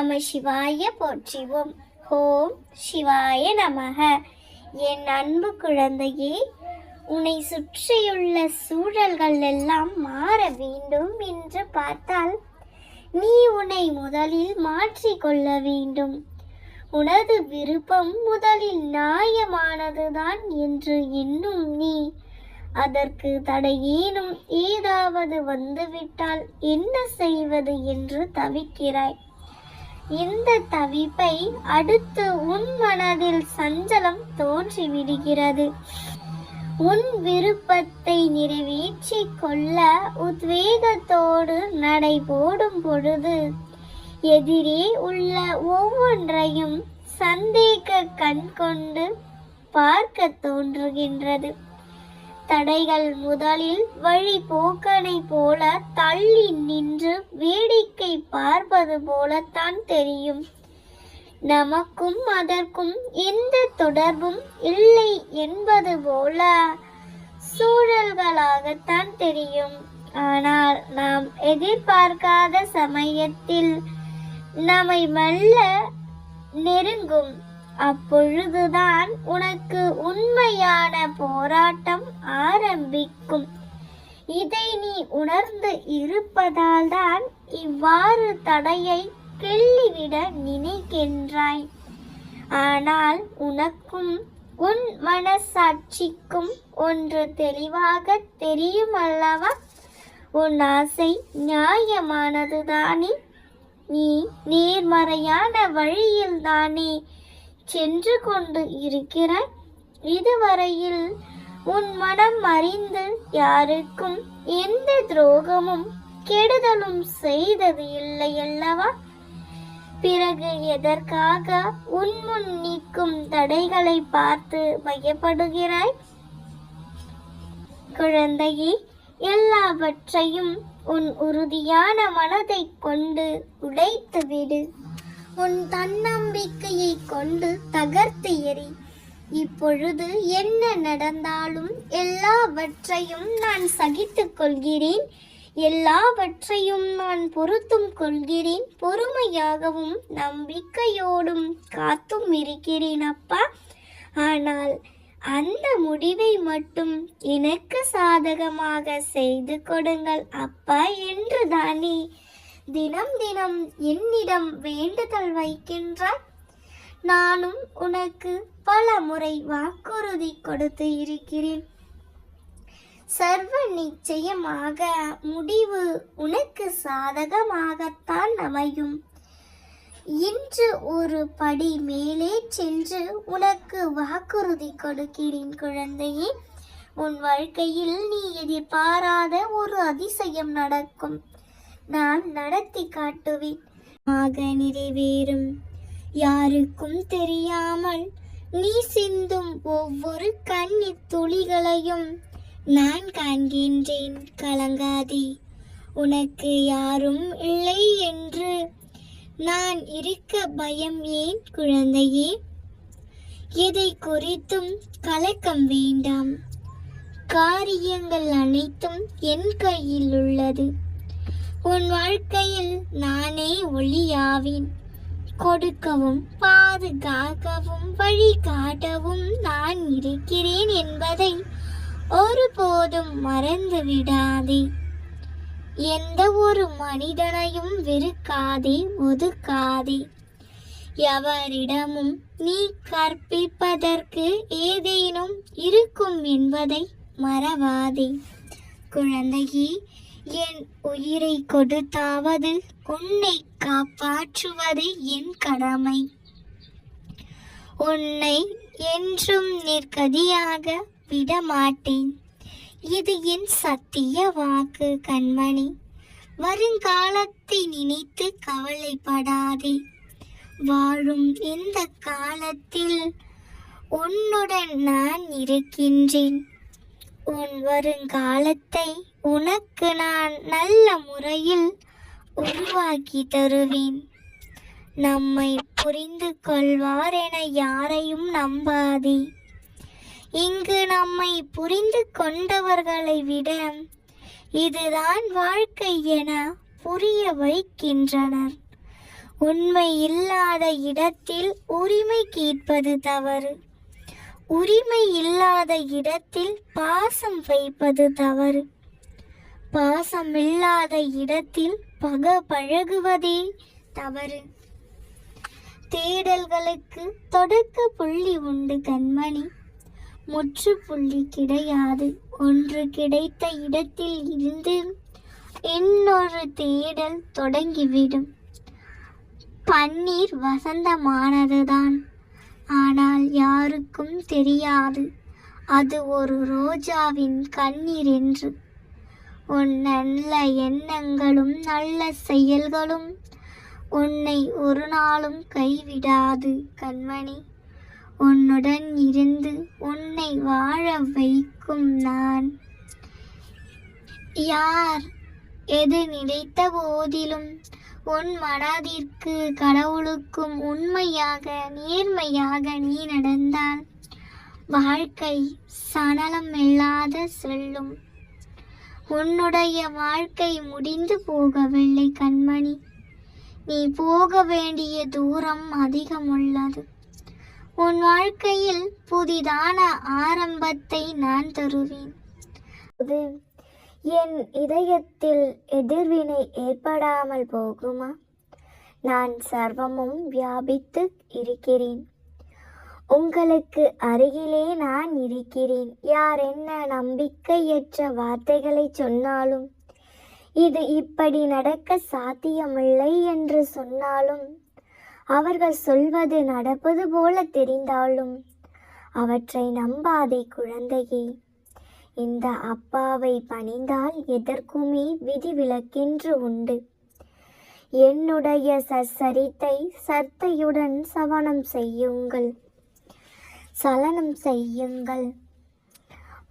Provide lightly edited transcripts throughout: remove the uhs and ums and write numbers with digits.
நம சிவாய போற்றிவோம். ஓம் சிவாய நமக. என் அன்பு குழந்தையே, உன்னை சுற்றியுள்ள சூழல்கள் எல்லாம் மாற வேண்டும் என்று பார்த்தால் நீ உன்னை முதலில் மாற்றிக்கொள்ள வேண்டும். உனது விருப்பம் முதலில் நியாயமானதுதான் என்று எண்ணும் நீ அதற்கு தடையேனும் ஏதாவது வந்துவிட்டால் என்ன செய்வது என்று தவிக்கிறாய். இந்த தவிப்பை அடுத்து உன் மனதில் சஞ்சலம் தோன்றிவிடுகிறது. உன் விருப்பத்தை நிறைவேற்றிக் கொள்ள உத்வேகத்தோடு நடை போடும் பொழுது எதிரே உள்ள ஒவ்வொன்றையும் சந்தேக கண் கொண்டு பார்க்க தோன்றுகின்றது. தடைகள் முதலில் வழி போக்கனை போல தள்ளி நின்று வேடிக்கை பார்ப்பது போலத்தான் தெரியும். நமக்கும் அதற்கும் எந்த தொடர்பும் இல்லை என்பது போல சூழல்களாகத்தான் தெரியும். ஆனால் நாம் எதிர்பார்க்காத சமயத்தில் நம்மை மெல்ல நெருங்கும். அப்பொழுதுதான் உனக்கு உண்மையான போராட்டம் ஆரம்பிக்கும். இதை நீ உணர்ந்து இருப்பதால் தான் இவ்வாறு தடையை கிள்ளிவிட நினைக்கின்றாய். ஆனால் உனக்கும் உன் மனசாட்சிக்கும் ஒன்று தெளிவாக தெரியும் அல்லவா? உன் ஆசை நியாயமானதுதானே. நீ நேர்மறையான வழியில் தானே சென்று கொண்டு இருக்கிறாய். இதுவரையில் உன் மனம் அறிந்து யாருக்கும் எந்த துரோகமும் கெடுதலும் செய்தது இல்லை அல்லவா? பிறகு எதற்காக உன் முன் நிற்கும் தடைகளை பார்த்து பயப்படுகிறாய்? குழந்தையே, எல்லாவற்றையும் உன் உறுதியான மனதை கொண்டு உடைத்து விடு. உன் தன்னம்பிக்கையை கொண்டு தகர்த்து எறி. இப்பொழுது என்ன நடந்தாலும் எல்லாவற்றையும் நான் சகித்துக் கொள்கிறேன். எல்லாவற்றையும் நான் பொறுத்தும் கொள்கிறேன். பொறுமையாகவும் நம்பிக்கையோடும் காத்தும் இருக்கிறேன் அப்பா. ஆனால் அந்த முடிவை மட்டும் எனக்கு சாதகமாக செய்து கொடுங்கள் அப்பா என்று தானே தினம் தினம் என்னிடம் வேண்டுதல் வைக்கின்றாய். நானும் உனக்கு பல முறை வாக்குறுதி கொடுத்து இருக்கிறேன். சர்வ நிச்சயமாக முடிவு உனக்கு சாதகமாகத்தான் அமையும். இன்று ஒரு படி மேலே சென்று உனக்கு வாக்குறுதி கொடுக்கிறேன் குழந்தையே. உன் வாழ்க்கையில் நீ எதிர்பாராத ஒரு அதிசயம் நடக்கும். நான் நடத்தி காட்டுவேன். ஆக நிறைவேறும். யாருக்கும் தெரியாமல் நீ சிந்தும் ஒவ்வொரு கண்ணீர் துளிகளையும் நான் காண்கின்றேன். கலங்காதே. உனக்கு யாரும் இல்லை என்று நான் இருக்க பயம் ஏன் குழந்தையே? எதை குறித்தும் கலக்கம் வேண்டாம். காரியங்கள் அனைத்தும் என் கையில் உள்ளது. உன் வாழ்க்கையில் நானே ஒளியாவேன். கொடுக்கவும் பாதுகாக்கவும் வழிகாட்டவும் நான் இருக்கிறேன் என்பதை ஒருபோதும் மறந்து விடாதே. எந்த ஒரு மனிதனையும் வெறுக்காதே, ஒதுக்காதே. எவரிடமும் நீ கற்பிப்பதற்கு ஏதேனும் இருக்கும் என்பதை மறவாதே. குழந்தையே, என் உயிரை கொடுத்தாவது உன்னை காப்பாற்றுவது என் கடமை. உன்னை என்றும் நிர்கதியாக விடமாட்டேன். இது என் சத்திய வாக்கு கண்மணி. வருங்காலத்தை நினைத்து கவலைப்படாதே. வாழும் இந்த காலத்தில் உன்னுடன் நான் இருக்கின்றேன். உன் வருங்காலத்தை உனக்கு நான் நல்ல முறையில் உருவாக்கி தருவேன். நம்மை புரிந்து கொள்வார் என யாரையும் நம்பாதே. இங்கு நம்மை புரிந்து கொண்டவர்களை விட இதுதான் வாழ்க்கை என புரிய வைக்கின்றனர். உண்மை இல்லாத இடத்தில் உரிமை கேட்பது தவறு. உரிமை இல்லாத இடத்தில் பாசம் வைப்பது தவறு. பாசம் இல்லாத இடத்தில் பழகுவதே தவறு. தேடல்களுக்கு தொடக்க புள்ளி உண்டு கண்மணி, முற்றுப்புள்ளி கிடையாது. ஒன்று கிடைத்த இடத்தில் இருந்து இன்னொரு தேடல் தொடங்கிவிடும். பன்னீர் வசந்தமானதுதான், ஆனால் யாருக்கும் தெரியாது அது ஒரு ரோஜாவின் கண்ணீர் என்று. உன் நல்ல எண்ணங்களும் நல்ல செயல்களும் உன்னை ஒரு நாளும் கைவிடாது கண்மணி. உன்னுடன் இருந்து உன்னை வாழ வைக்கும் நான். யார் எது நினைத்த போதிலும் உன் மனதிற்கு கடவுளுக்கும் உண்மையாக நேர்மையாக நீ நடந்தால் வாழ்க்கை சணலம் இல்லாத செல்லும். உன்னுடைய வாழ்க்கை முடிந்து போகவில்லை கண்மணி, நீ போக வேண்டிய தூரம் அதிகம் உள்ளது. உன் வாழ்க்கையில் புதிதான ஆரம்பத்தை நான் தருவேன். என் இதயத்தில் எதிர்வினை ஏற்படாமல் போகுமா? நான் சர்வமும் வியாபித்து இருக்கிறேன். உங்களுக்கு அருகிலே நான் இருக்கிறேன். யார் என்ன நம்பிக்கையற்ற வார்த்தைகளை சொன்னாலும், இது இப்படி நடக்க சாத்தியமில்லை என்று சொன்னாலும், அவர்கள் சொல்வது நடப்பது போல தெரிந்தாலும் அவற்றை நம்பாதே குழந்தையே. இந்த அப்பாவை பணிந்தால் எதற்குமே விதிவிலக்கென்று உண்டு. என்னுடைய சச்சரித்தை சர்த்தையுடன் சலனம் செய்யுங்கள்.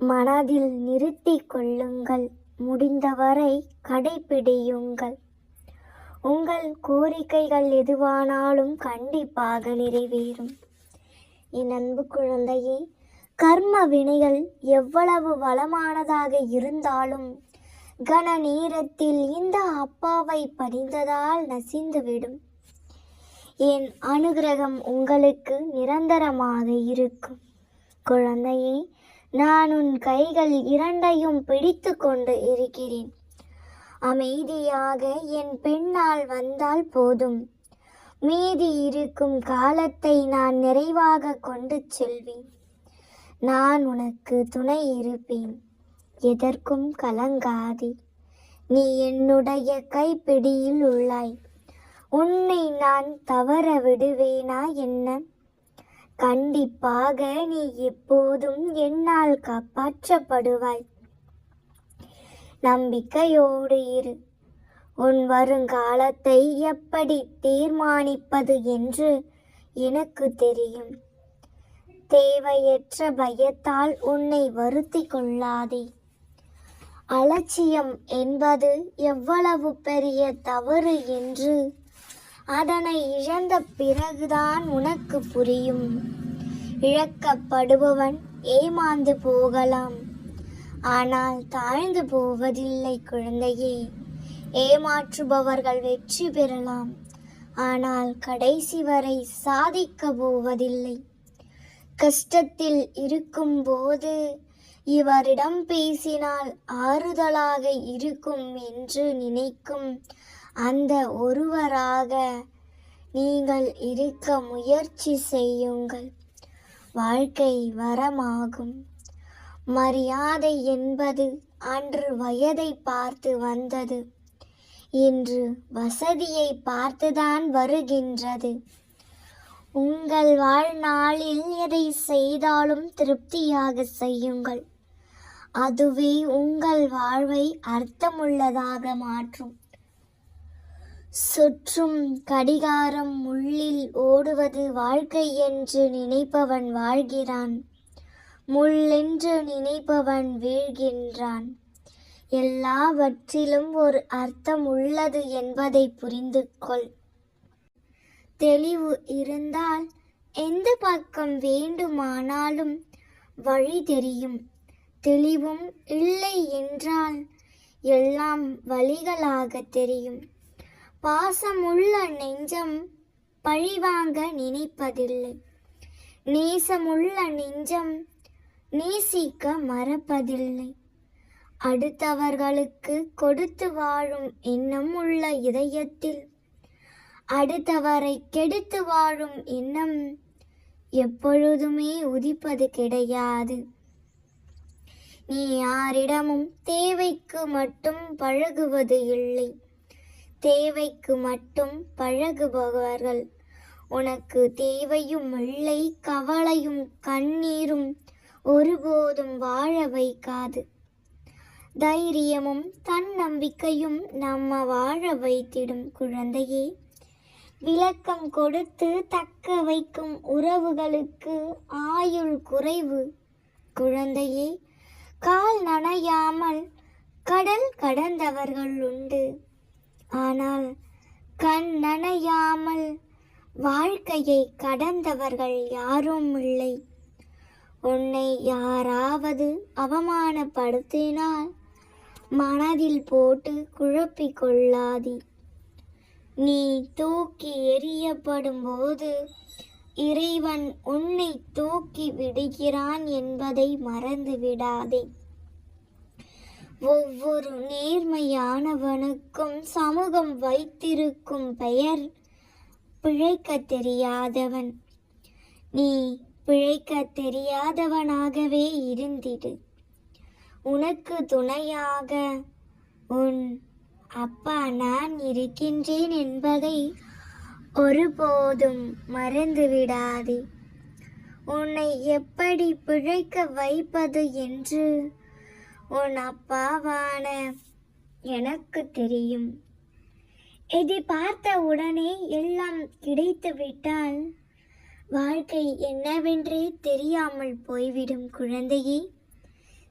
மனதில் நிறுத்தி கொள்ளுங்கள். முடிந்தவரை கடைபிடியுங்கள். உங்கள் கோரிக்கைகள் எதுவானாலும் கண்டிப்பாக நிறைவேறும். என் அன்பு குழந்தையே, கர்ம வினைகள் எவ்வளவு வளமானதாக இருந்தாலும் கன நேரத்தில் இந்த அப்பாவை பணிந்ததால் நசிந்துவிடும். என் அனுகிரகம் உங்களுக்கு நிரந்தரமாக இருக்கும். குழந்தையே, நான் உன் கைகள் இரண்டையும் பிடித்து கொண்டு இருக்கிறேன். அமைதியாக என் பெண்ணால் வந்தால் போதும். மீதி இருக்கும் காலத்தை நான் நிறைவாக கொண்டு செல்வேன். நான் உனக்கு துணை இருப்பேன். எதற்கும் கலங்காதே. நீ என்னுடைய கைப்பிடியில் உள்ளாய். உன்னை நான் தவற விடுவேனா என்ன? கண்டிப்பாக நீ எப்போதும் என்னால் காப்பாற்றப்படுவாய். நம்பிக்கையோடு இரு. உன் வருங்காலத்தை எப்படி தீர்மானிப்பது என்று எனக்கு தெரியும். தேவையற்ற பயத்தால் உன்னை வருத்தி கொள்ளாதே. அலட்சியம் என்பது எவ்வளவு பெரிய தவறு என்று அதனை இழந்த பிறகுதான் உனக்கு புரியும். இழக்கப்படுபவன் ஏமாந்து போகலாம், ஆனால் தாழ்ந்து போவதில்லை குழந்தையே. ஏமாற்றுபவர்கள் வெற்றி பெறலாம், ஆனால் கடைசி வரை சாதிக்க போவதில்லை. கஷ்டத்தில் இருக்கும்போது இவரிடம் பேசினால் ஆறுதலாக இருக்கும் என்று நினைக்கும் அந்த ஒருவராக நீங்கள் இருக்க முயற்சி செய்யுங்கள். வாழ்க்கை வரமாகும். மரியாதை என்பது அன்று வயதை பார்த்து வந்தது, இன்று வசதியை பார்த்துதான் வருகின்றது. உங்கள் வாழ்நாளில் எதை செய்தாலும் திருப்தியாக செய்யுங்கள். அதுவே உங்கள் வாழ்வை அர்த்தமுள்ளதாக மாற்றும். சுற்றும் கடிகாரம் முள்ளில் ஓடுவது வாழ்க்கை என்று நினைப்பவன் வாழ்கிறான், முள்ளென்று நினைப்பவன் வீழ்கின்றான். எல்லாவற்றிலும் ஒரு அர்த்தம் உள்ளது என்பதை புரிந்து கொள். தெளிவு இருந்தால் எந்த பக்கம் வேண்டுமானாலும் வழி தெரியும். தெளிவும் இல்லை என்றால் எல்லாம் வழிகளாக தெரியும். பாசமுள்ள நெஞ்சம் பழிவாங்க நினைப்பதில்லை. நேசமுள்ள நெஞ்சம் நேசிக்க மறப்பதில்லை. அடுத்தவர்களுக்கு கொடுத்து வாழும் எண்ணம் உள்ள இதயத்தில் அடுத்தவரை கெடுத்து வாழும் எண்ணம் எப்பொழுதுமே உதிப்பது கிடையாது. நீ யாரிடமும் தேவைக்கு மட்டும் பழகுவது இல்லை. தேவைக்கு மட்டும் பழகுபவர்கள் உனக்கு தேவையும் இல்லை. கவலையும் கண்ணீரும் ஒருபோதும் வாழ வைக்காது. தைரியமும் தன்னம்பிக்கையும் நம்ம வாழ வைத்திடும் குழந்தையே. விளக்கம் கொடுத்து தக்க வைக்கும் உறவுகளுக்கு ஆயுள் குறைவு குழந்தையே. கால் நனையாமல் கடல் கடந்தவர்கள் உண்டு. ஆனால் கண் நனையாமல் வாழ்க்கையை கடந்தவர்கள் யாரும் இல்லை. உன்னை யாராவது அவமானப்படுத்தினால் மனதில் போட்டு குழப்பிக் கொள்ளாதே. நீ தூக்கி எறியப்படும் போது இறைவன் உன்னை தூக்கி விடுகிறான் என்பதை மறந்து விடாதே. ஒவ்வொரு நேர்மையானவனுக்கும் சமூகம் வைத்திருக்கும் பெயர் பிழைக்க தெரியாதவன். நீ பிழைக்க தெரியாதவனாகவே இருந்திடு. உனக்கு துணையாக உன் அப்பா நான் இருக்கின்றேன் என்பதை ஒருபோதும் மறந்து விடாதே. உன்னை எப்படி பிழைக்க வைப்பது என்று உன் அப்பாவான எனக்கு தெரியும். எதிர்பார்த்த உடனே எல்லாம் கிடைத்து விட்டால் வாழ்க்கை என்னவென்றே தெரியாமல் போய்விடும் குழந்தையே.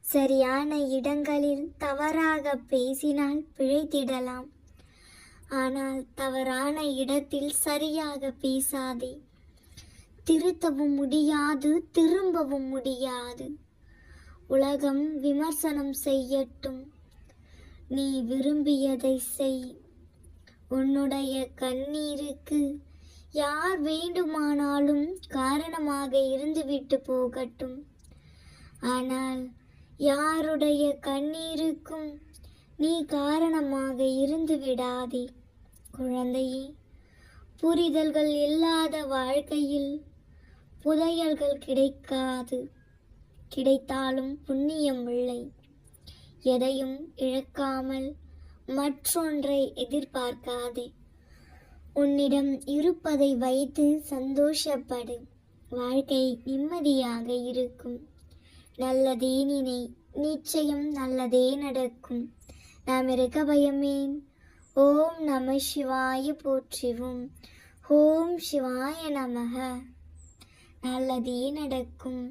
சரியான இடங்களில் தவறாக பேசினால் பிழைத்திடலாம். ஆனால் தவறான இடத்தில் சரியாக பேசாதே. திருத்தவும் முடியாது, திரும்பவும் முடியாது. உலகம் விமர்சனம் செய்யட்டும், நீ விரும்பியதை செய். உன்னுடைய கண்ணீருக்கு யார் வேண்டுமானாலும் காரணமாக இருந்துவிட்டு போகட்டும். ஆனால் யாருடைய கண்ணீருக்கும் நீ காரணமாக இருந்து விடாதே குழந்தையே. புரிதல்கள் இல்லாத வாழ்க்கையில் புதையல்கள் கிடைக்காது. கிடைத்தாலும் புண்ணியம் இல்லை. எதையும் இழக்காமல் மற்றொன்றை எதிர்பார்க்காதே. உன்னிடம் இருப்பதை வைத்து சந்தோஷப்படு. வாழ்க்கை நிம்மதியாக இருக்கும். நல்லதே நினை, நிச்சயம் நல்லதே நடக்கும். நாம் இருக்க பயமேன். ஓம் நம சிவாய போற்றிவோம். ஓம் சிவாய நமக. நல்லதே நடக்கும்.